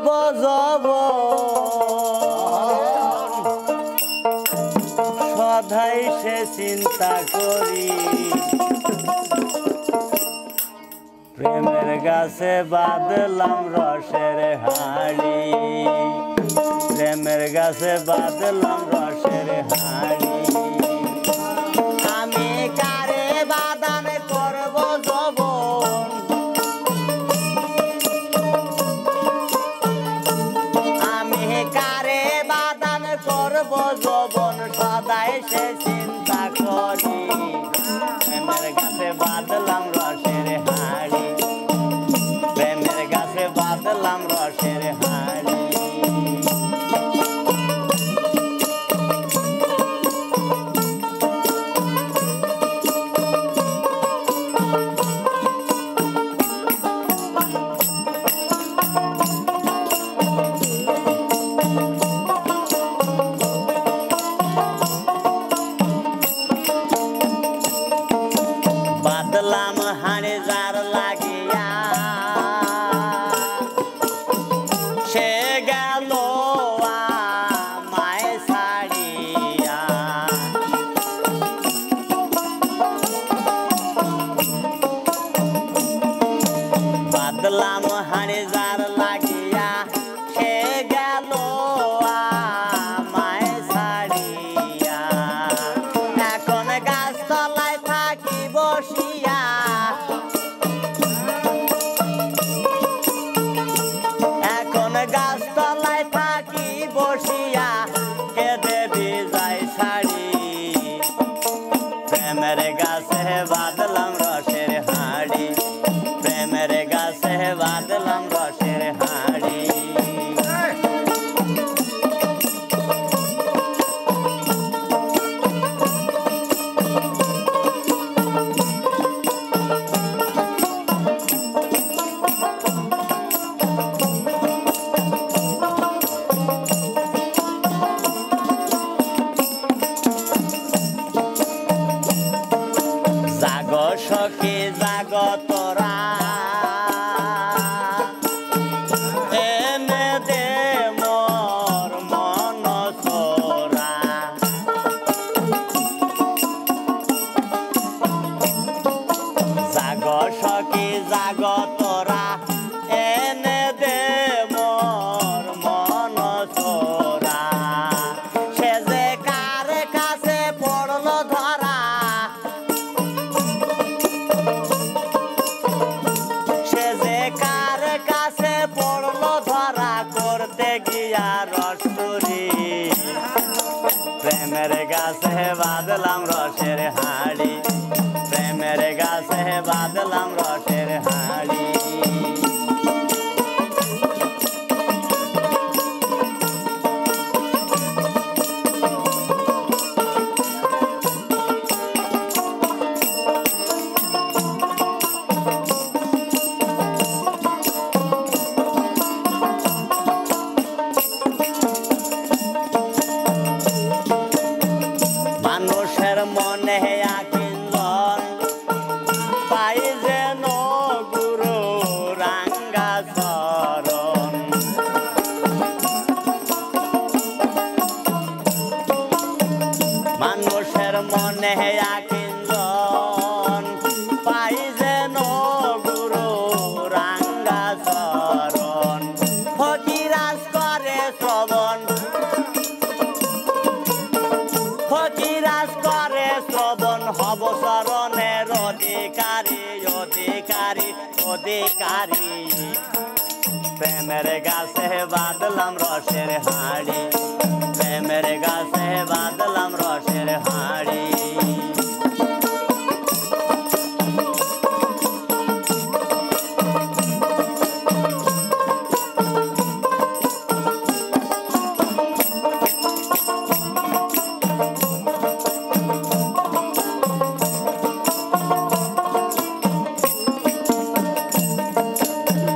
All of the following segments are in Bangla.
করব যাব সদাই সে চিন্তা করি প্রেমের গাছে বাঁধলাম রসের হাড়ি প্রেমের গাছে বাঁধলাম রসের হাড়ি আমি কারে বাদান করব যৌবন আমি কারে বাদান করব যৌবন সদাই সে চিন্তা করি প্রেমের গাছে বাঁধলাম রসের হাড়ি প্রেমের গাছে বাঁধলাম রসের হাড়ি বাঁধলাম হাড়ি যার লাগিয়া সে গেল আমায় ছাড়িয়া বাঁধলাম হাড়ি যার লাগিয়া সে গেল আমায় ছাড়িয়া এখন গাছতলায় থাকি বসিয়া এখন গাছতলায় থাকি বসিয়া কেঁদে ভিজাই শাড়ি প্রেমের গাছে বাঁধলাম রসের হাড়ি প্রেমের গাছে বাঁধলাম রসের হাড়ি জাগ সখী জাগ তোরা এনে দে মোর মন চোরা জাগ সখী জাগ তোরা এনে দে মোর মন চোরা সে যে কার কাছে পড়লো ধরা সে যে কার কাছে পড়লো ধরা করতে গিয়া রসুরি প্রেমের গাছে বাঁধলাম রসের হাড়ি প্রেমের গাছে বাঁধলাম রসের হাড়ি মানুষের মনে আকিঞ্জন পাই যেন গুরু রাঙ্গা চরণ মানুষের মনে আকিঞ্জন পাই যেন গুরু রাঙ্গা চরণ ফকিরাজ করে শ্রবণ ফকিরাজ করে শ্রবণ হব শরণের অধিকারী অধিকারী অধিকারী প্রেমের গাছে বাঁধলাম রসের হাড়ি প্রেমের গাছে বাঁধলাম রসের হাড়ি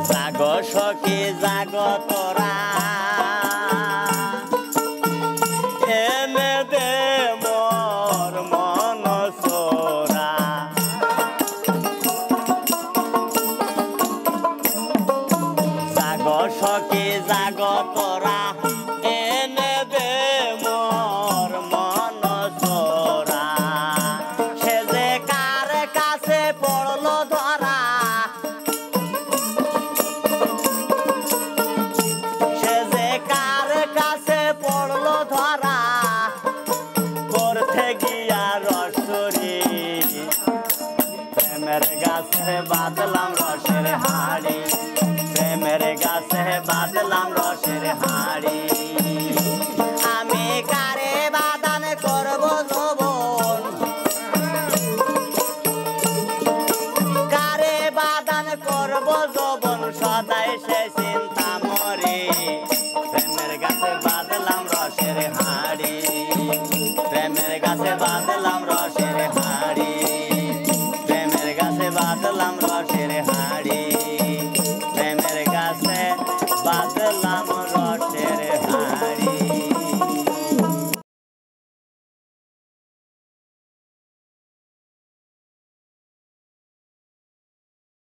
জাগ সখী জাগ তোরা এনে দে মোর মন চোরা জাগ সখী জাগ বাঁধলাম রসের হাড়ি আমি কারে বাদান করব যৌবন কারে বাদান করব যৌবন সদাই সে চিন্তা মরে প্রেমের গাছে বাঁধলাম রসের হাড়ি প্রেমের গাছে বাঁধলাম রসের হাড়ি প্রেমের গাছে বাঁধলাম রসের হাড়ি প্রেমের গাছে বাঁধলাম